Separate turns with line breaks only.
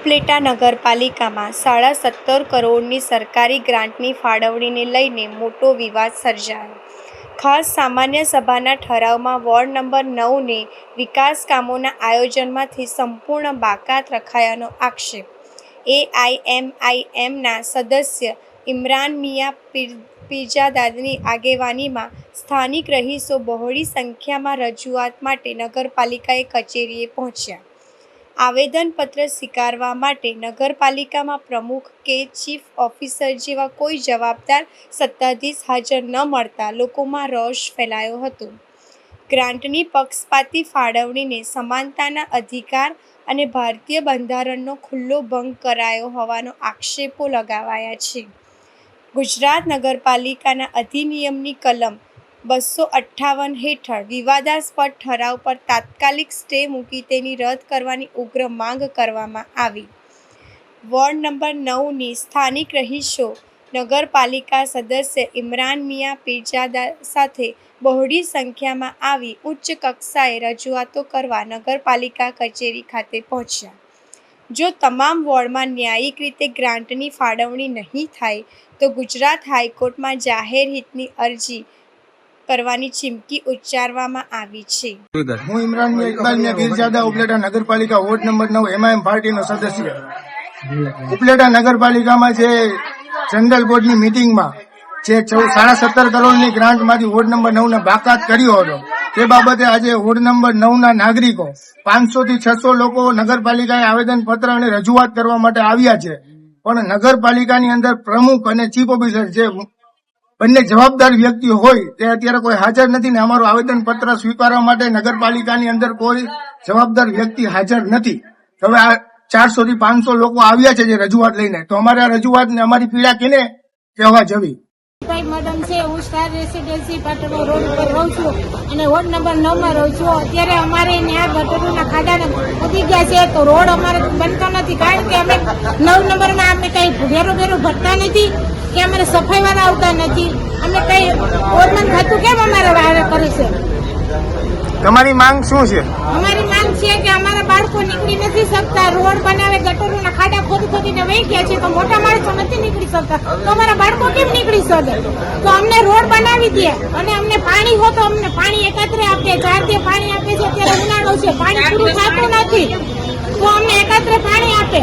ઉપલેટા નગરપાલિકામાં 17.5 કરોડની સરકારી ગ્રાન્ટની ફાળવણીને લઈને મોટો વિવાદ સર્જાયો. ખાસ સામાન્ય સભાના ઠરાવમાં વોર્ડ નંબર 9ને વિકાસ કામોના આયોજનમાંથી સંપૂર્ણ બાકાત રખાયાનો આક્ષેપ. AIMIMના સદસ્ય ઇમરાન મિયા પીરજાદાની આગેવાનીમાં સ્થાનિક રહીશો બહોળી સંખ્યામાં રજૂઆત માટે નગરપાલિકાએ કચેરીએ પહોંચ્યા. આવેદનપત્ર સ્વીકારવા માટે નગરપાલિકામાં પ્રમુખ કે ચીફ ઓફિસર જેવા કોઈ જવાબદાર સત્તાધીશ હાજર ન મળતા લોકોમાં રોષ ફેલાયો હતો. ગ્રાન્ટની પક્ષપાતી ફાળવણીને સમાનતાના અધિકાર અને ભારતીય બંધારણનો ખુલ્લો ભંગ કરાયો હોવાનો આક્ષેપો લગાવાયા છે. ગુજરાત નગરપાલિકાના અધિનિયમની કલમ 258 હેઠળ વિવાદાસ્પદ ઠરાવ પર તાત્કાલિક સ્ટે મૂકી તેની રદ કરવાની ઉગ્ર માંગ કરવામાં આવી. વોર્ડ નંબર 9ની સ્થાનિક રહીશો નગરપાલિકા સદસ્ય ઇમરાન મિયા પીરજાદા સાથે બહોળી સંખ્યામાં આવી ઉચ્ચ કક્ષાએ રજૂઆતો કરવા નગરપાલિકા કચેરી ખાતે પહોંચ્યા. જો તમામ વોર્ડમાં ન્યાયિક રીતે ગ્રાન્ટની ફાળવણી નહીં થાય તો ગુજરાત હાઈકોર્ટમાં જાહેર હિતની અરજી કરવાની ચીમકી ઉચ્ચારવામાં આવી છે.
હું ઇમરાન મિયા પીરજાદા ઉપલેટા નગરપાલિકા વોર્ડ નંબર 9 MIM પાર્ટીનો સદસ્ય. ઉપલેટા નગરપાલિકામાં જે જનરલ બોર્ડની મીટિંગમાં જે 17.5 કરોડની ગ્રાન્ટમાંથી વોર્ડ નંબર 9ને બાકાત કર્યો હતો તે બાબતે આજે વોર્ડ નંબર 9ના નાગરિકો 500 થી 600 લોકો નગરપાલિકાએ આવેદનપત્ર અને રજૂઆત કરવા માટે આવ્યા છે. પણ નગરપાલિકાની અંદર પ્રમુખ અને ચીફ ઓફિસર જે બંને જવાબદાર વ્યક્તિઓ હોય તે અત્યારે કોઈ હાજર નથી ને અમારું આવેદનપત્ર સ્વીકારવા માટે નગરપાલિકાની અંદર કોઈ જવાબદાર વ્યક્તિ હાજર નથી. હવે આ 400 થી 500 લોકો આવ્યા છે જે રજૂઆત લઈને, તો અમારે આ રજૂઆત ને અમારી પીડા કેને કહેવા જવી?
મેડમ છે, હું સ્ટાર રેસીડેન્સી પાટણો રોડ ઉપર રહું છું અને વોર્ડ નંબર 9માં રહું છું. અત્યારે અમારે ત્યાં ગટરોના ખાડા ઉડી ગયા છે તો રોડ અમારે બનતો નથી, કારણ કે અમે 9 નંબરમાં અમે કઈ ભેરો ભરતા નથી કે અમારે સફાઈ વાળા આવતા નથી. અમે કઈ ઓરમન ખાતું કેમ અમારે વારે કરે છે?
તમારી માંગ શું છે?
અમારી માંગ છે કે અમારા બાળકો નીકળી નથી શકતા, રોડ બનાવે ગટરોના ખાડા ખોદીને વહી ગયા છે તો મોટા માણસો નથી નીકળી શકતા, તો અમારા બાળકો કેમ નીકળી શકે? તો અમને રોડ બનાવી દે અને અમને પાણી હો તો અમને પાણી એકાત્રે આપે. 4 થી પાણી આપે છે, અત્યારે ઉનાળો છે, પાણી પૂરું થતું નથી, તો અમને એકાત્રે પાણી આપે.